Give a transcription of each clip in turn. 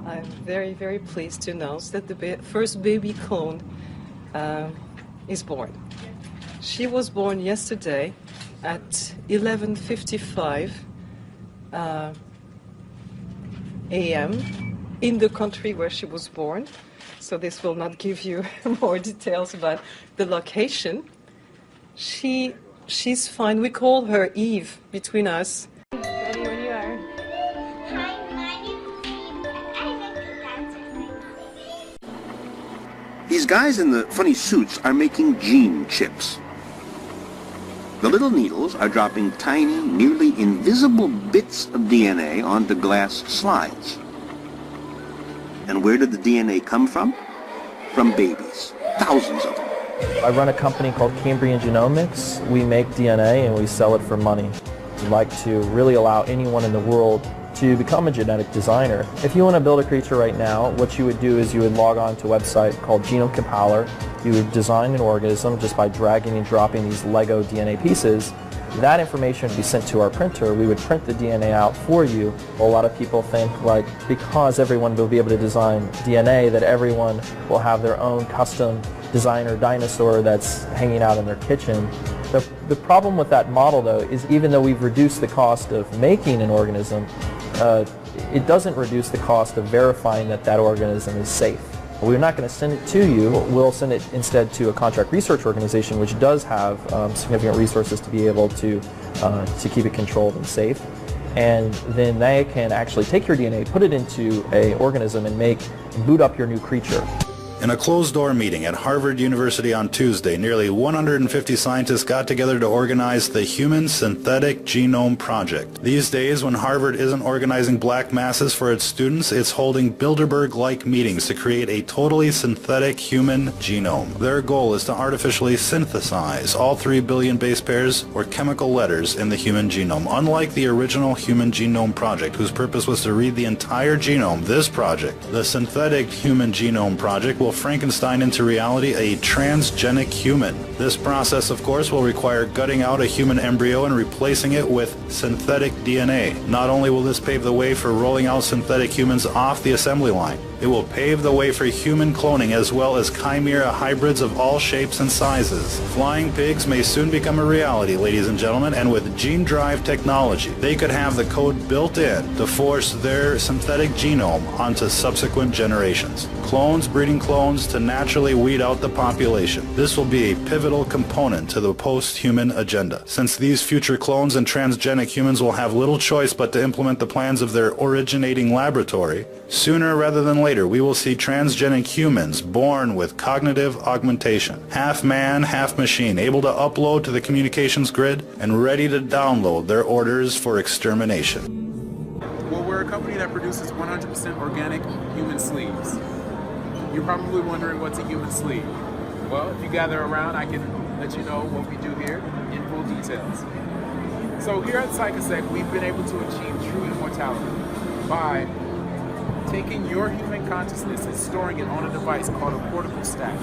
I'm very, very pleased to announce that the first baby clone is born. She was born yesterday at 11:55 a.m. in the country where she was born. So this will not give you more details about the location. She's fine. We call her Eve between us. Ready when you are. Hi, my name is Eve, and I like to dance with my mom. These guys in the funny suits are making gene chips. The little needles are dropping tiny, nearly invisible bits of DNA onto glass slides. And where did the DNA come from? From babies. Thousands of them. I run a company called Cambrian Genomics. We make DNA and we sell it for money. We'd like to really allow anyone in the world to become a genetic designer. If you want to build a creature right now, what you would do is you would log on to a website called Genome Compiler. You would design an organism just by dragging and dropping these Lego DNA pieces. That information would be sent to our printer. We would print the DNA out for you. A lot of people think, like, because everyone will be able to design DNA, that everyone will have their own custom designer dinosaur that's hanging out in their kitchen. The problem with that model, though, is even though we've reduced the cost of making an organism, it doesn't reduce the cost of verifying that that organism is safe. We're not going to send it to you. We'll send it instead to a contract research organization, which does have significant resources to be able to keep it controlled and safe. And then they can actually take your DNA, put it into an organism, and boot up your new creature. In a closed-door meeting at Harvard University on Tuesday, nearly 150 scientists got together to organize the Human Synthetic Genome Project. These days, when Harvard isn't organizing black masses for its students, it's holding Bilderberg-like meetings to create a totally synthetic human genome. Their goal is to artificially synthesize all 3 billion base pairs or chemical letters in the human genome. Unlike the original Human Genome Project, whose purpose was to read the entire genome, this project, the Synthetic Human Genome Project, will Frankenstein into reality a transgenic human. This process, of course, will require gutting out a human embryo and replacing it with synthetic DNA. Not only will this pave the way for rolling out synthetic humans off the assembly line, it will pave the way for human cloning as well as chimera hybrids of all shapes and sizes. Flying pigs may soon become a reality, ladies and gentlemen, and with gene drive technology, they could have the code built in to force their synthetic genome onto subsequent generations. Clones breeding clones to naturally weed out the population. This will be a pivotal component to the post-human agenda, since these future clones and transgenic humans will have little choice but to implement the plans of their originating laboratory. Sooner rather than later, we will see transgenic humans born with cognitive augmentation, half man, half machine, able to upload to the communications grid and ready to download their orders for extermination. Well, we're a company that produces 100% organic human sleeves. You're probably wondering what's a human sleeve. Well, if you gather around, I can let you know what we do here in full details. So here at Psychosec, we've been able to achieve true immortality by taking your human consciousness and storing it on a device called a portable stack.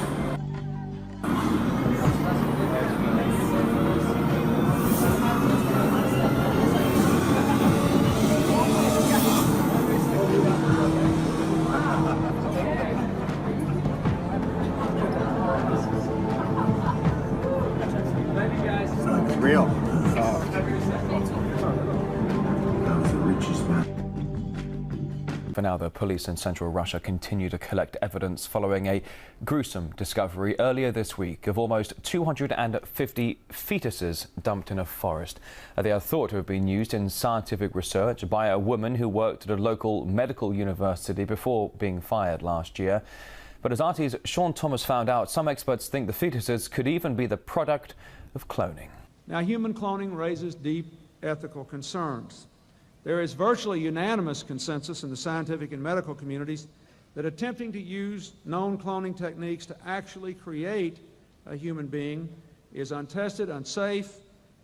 Real. For now, the police in central Russia continue to collect evidence following a gruesome discovery earlier this week of almost 250 fetuses dumped in a forest. They are thought to have been used in scientific research by a woman who worked at a local medical university before being fired last year. But as RT's Sean Thomas found out, some experts think the fetuses could even be the product of cloning. Now, human cloning raises deep ethical concerns. There is virtually unanimous consensus in the scientific and medical communities that attempting to use known cloning techniques to actually create a human being is untested, unsafe,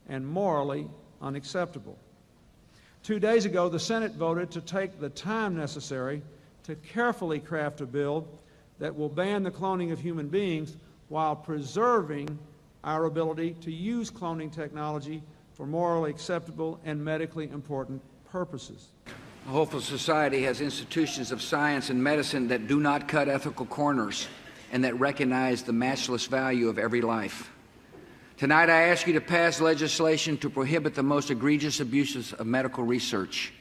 and morally unacceptable. 2 days ago, the Senate voted to take the time necessary to carefully craft a bill that will ban the cloning of human beings while preserving our ability to use cloning technology for morally acceptable and medically important purposes. A hopeful society has institutions of science and medicine that do not cut ethical corners and that recognize the matchless value of every life. Tonight, I ask you to pass legislation to prohibit the most egregious abuses of medical research,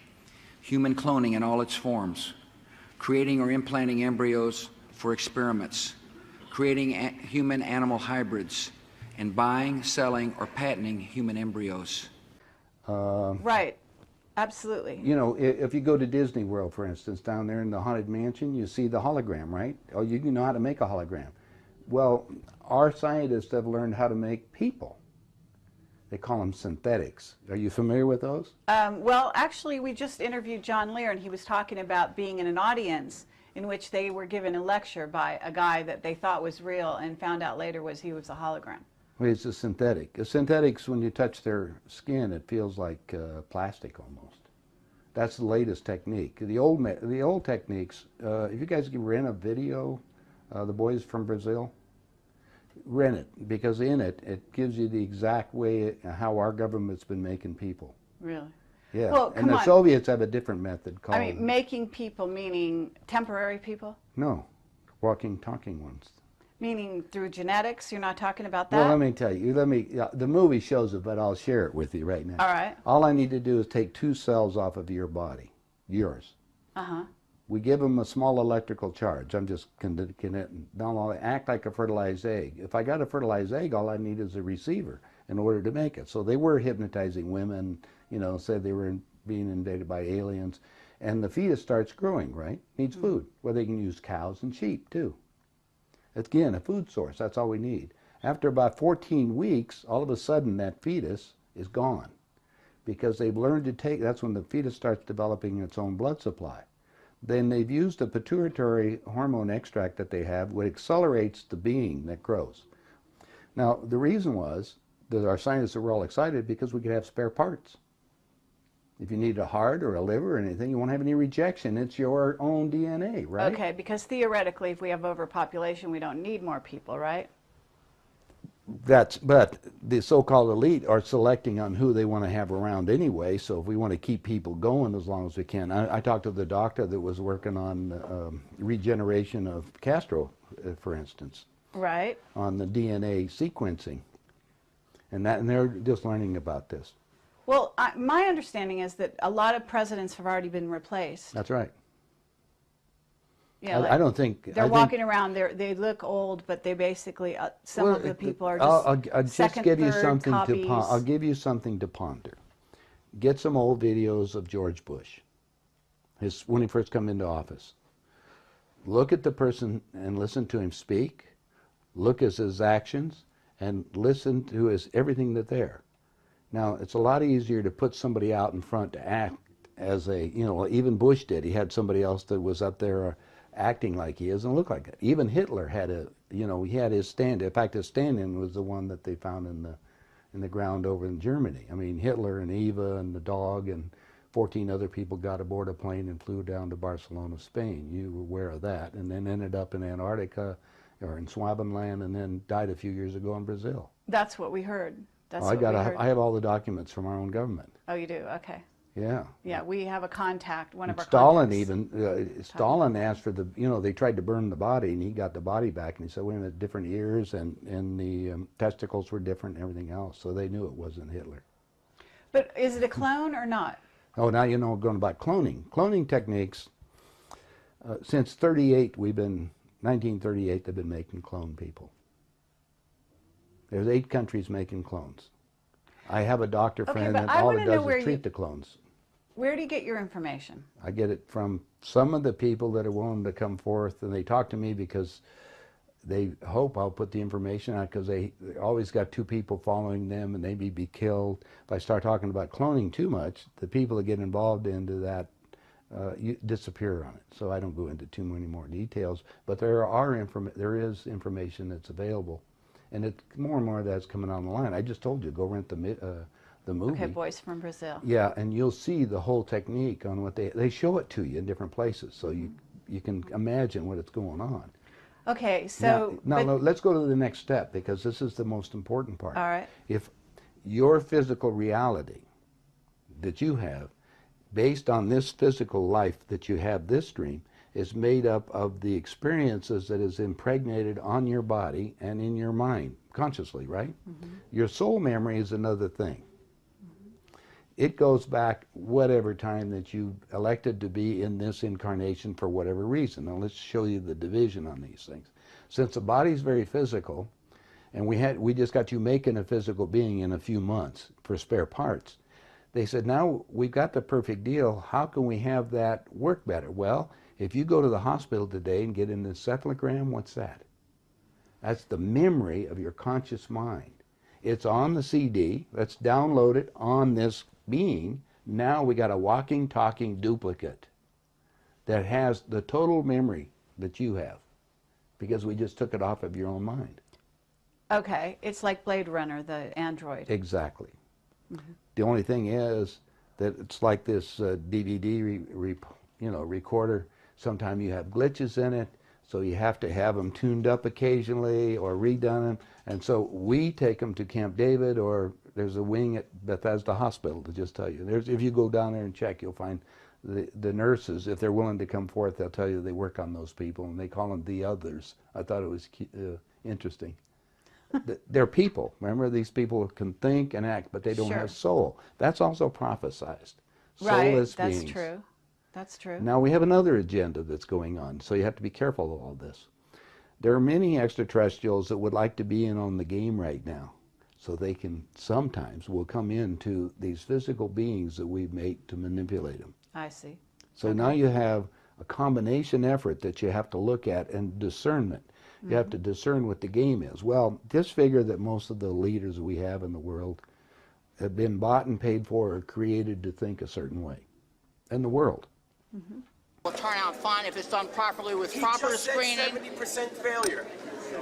human cloning in all its forms, creating or implanting embryos for experiments, creating human-animal hybrids, and buying, selling, or patenting human embryos. Right. Absolutely. You know, if you go to Disney World, for instance, down there in the Haunted Mansion, you see the hologram, right? Oh, you know how to make a hologram. Well, our scientists have learned how to make people. They call them synthetics. Are you familiar with those? Well, actually, we just interviewed John Lear, and he was talking about being in an audience in which they were given a lecture by a guy that they thought was real and found out later he was a hologram. Well, it's a synthetic. A synthetics, when you touch their skin, it feels like plastic almost. That's the latest technique. The old techniques, if you guys can rent a video, the boys from Brazil, rent it, because in it, it gives you the exact way how our government's been making people. Really? Yeah. Well, and the Soviets have a different method called... I mean, making people meaning temporary people? No, walking, talking ones. Meaning through genetics? You're not talking about that? Well, let me tell you. The movie shows it, but I'll share it with you right now. All right. All I need to do is take 2 cells off of your body, yours. Uh-huh. We give them a small electrical charge. I'm just they'll act like a fertilized egg. If I got a fertilized egg, all I need is a receiver in order to make it. So they were hypnotizing women, you know, said they were being invaded by aliens. And the fetus starts growing, right? Needs food. Well, they can use cows and sheep, too. Again, a food source, that's all we need. After about 14 weeks, all of a sudden that fetus is gone because they've learned to take, that's when the fetus starts developing its own blood supply. Then they've used a pituitary hormone extract that they have, which accelerates the being that grows. Now, the reason was that our scientists were all excited because we could have spare parts. If you need a heart or a liver or anything, you won't have any rejection. It's your own DNA, right? Okay, because theoretically, if we have overpopulation, we don't need more people, right? But the so-called elite are selecting on who they want to have around anyway, so if we want to keep people going as long as we can. I talked to the doctor that was working on regeneration of Castro, for instance. Right. On the DNA sequencing. And they're just learning about this. Well, my understanding is that a lot of presidents have already been replaced. That's right. Yeah, I don't think... They're walking around, they look old, but they basically, some of the people are just I'll just give you something copies. I'll give you something to ponder. Get some old videos of George Bush, when he first came into office. Look at the person and listen to him speak. Look at his actions and listen to everything that's there. Now, it's a lot easier to put somebody out in front to act as even Bush did. He had somebody else that was up there acting like he is and look like it. Even Hitler had he had his stand. In fact, his stand-in was the one that they found in the ground over in Germany. I mean, Hitler and Eva and the dog and 14 other people got aboard a plane and flew down to Barcelona, Spain. You were aware of that. And then ended up in Antarctica or in Swabenland and then died a few years ago in Brazil. That's what we heard. I have all the documents from our own government. Oh, you do? Okay. Yeah. Yeah, we have a contact, one of our Stalin contacts. Stalin asked for they tried to burn the body, and he got the body back, and he said, wait a minute, different ears, and the testicles were different and everything else, so they knew it wasn't Hitler. But is it a clone or not? Oh, now you know going about cloning. Cloning techniques, since 1938, they've been making clone people. There's 8 countries making clones. I have a doctor friend that all it does is treat the clones. Where do you get your information? I get it from some of the people that are willing to come forth, and they talk to me because they hope I'll put the information out because they always got 2 people following them and they may be killed. If I start talking about cloning too much, the people that get involved into that disappear on it. So I don't go into too many more details, but there is information that's available. And more and more of that's coming on the line. I just told you, go rent the movie. Okay, Boys from Brazil. Yeah, and you'll see the whole technique on what they show it to you in different places, so you can imagine what it's going on. Okay, so... Now let's go to the next step, because this is the most important part. All right. If your physical reality that you have based on this physical life that you have, this dream, is made up of the experiences that is impregnated on your body and in your mind, consciously, right? Your soul memory is another thing. It goes back whatever time that you elected to be in this incarnation for whatever reason. Now let's show you the division on these things. Since the body's very physical, and we just got you making a physical being in a few months for spare parts, they said, now we've got the perfect deal. How can we have that work better? Well, if you go to the hospital today and get an encephalogram, what's that? That's the memory of your conscious mind. It's on the CD. Let's download it on this being. Now we got a walking, talking duplicate that has the total memory that you have, because we just took it off of your own mind. Okay, it's like Blade Runner, the android. Exactly. The only thing is that it's like this DVD recorder. Sometimes you have glitches in it, so you have to have them tuned up occasionally or redone. And so we take them to Camp David, or there's a wing at Bethesda Hospital, to just tell you. If you go down there and check, you'll find the nurses, if they're willing to come forth, they'll tell you they work on those people, and they call them the others. I thought it was interesting. They're people. Remember, these people can think and act, but they don't have soul. That's also prophesized. Soulless beings. That's true. That's true. Now we have another agenda that's going on, so you have to be careful of all this. There are many extraterrestrials that would like to be in on the game right now, so they can sometimes will come into these physical beings that we've made to manipulate them. I see. So now you have a combination effort that you have to look at, and discernment. You have to discern what the game is. Well, just figure that most of the leaders we have in the world have been bought and paid for or created to think a certain way. In the world. Will turn out fine if it's done properly with proper screening. 70% failure.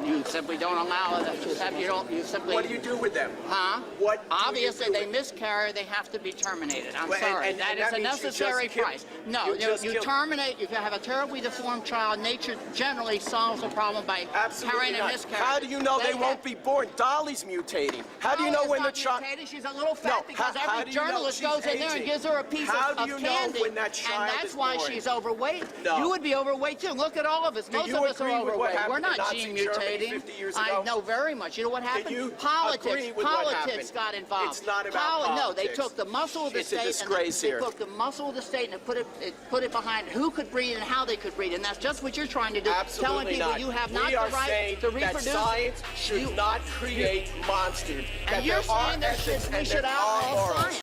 You simply don't allow it. You simply. What do you do with them? Huh? What? Obviously, they miscarry. They have to be terminated. I'm sorry. That is a necessary price. No, you terminate. You have a terribly deformed child. Nature generally solves the problem by carrying a miscarriage. How do you know they won't be born? Dolly's mutating. How do you know when the child? She's a little fat because every journalist goes in there and gives her a piece of candy, and that's why she's overweight. You would be overweight too. Look at all of us. Most of us are overweight. We're not gene mutating. I know very much. You know what happened? Politics got involved. It's not about politics. No, they took the muscle of the state. It's a disgrace here. They took the muscle of the state and put it behind who could breed and how they could breed, and that's just what you're trying to do. Absolutely telling people not. you have not the right to reproduce. That science should not create monsters. And you're saying we should outlaw science.